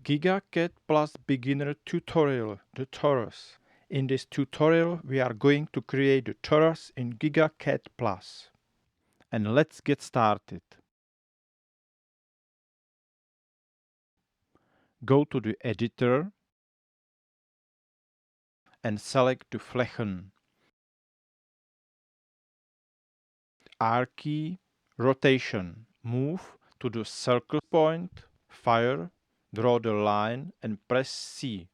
Giga-CAD Plus beginner tutorial, the torus. In this tutorial we are going to create the torus in Giga-CAD Plus. And let's get started. Go to the editor and select the flächen. R key, rotation. Move to the circle point, fire, draw the line and press C.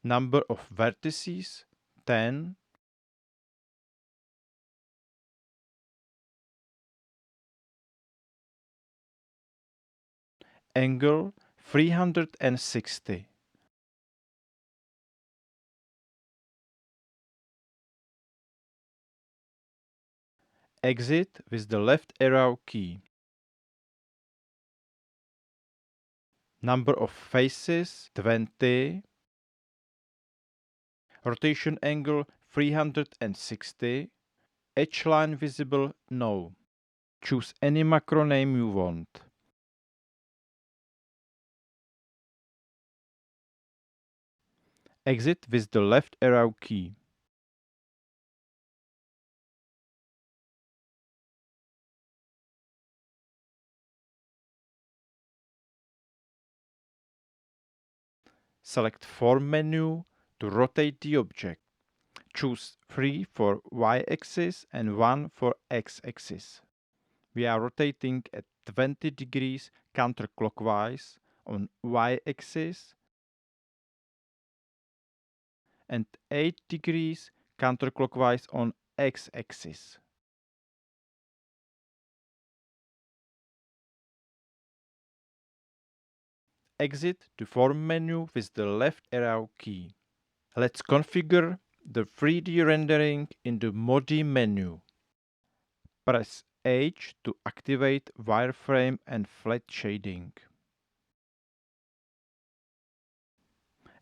Number of vertices, 10. Angle, 360. Exit with the left arrow key. Number of faces, 20. Rotation angle, 360. Edge line visible, no. Choose any macro name you want. Exit with the left arrow key. Select Form menu to rotate the object. Choose 3 for Y-axis and 1 for X-axis. We are rotating at 20 degrees counterclockwise on Y-axis and 8 degrees counterclockwise on X-axis. Exit the Form menu with the left arrow key. Let's configure the 3D rendering in the Modi menu. Press H to activate wireframe and flat shading.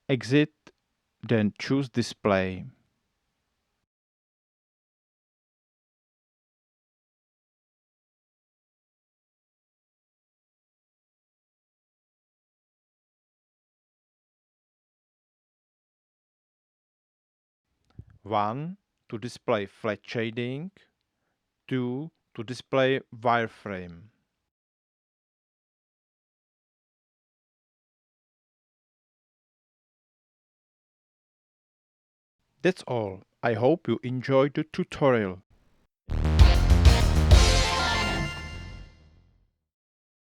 Exit, then choose Display. One to display flat shading, 2 to display wireframe. That's all. I hope you enjoyed the tutorial.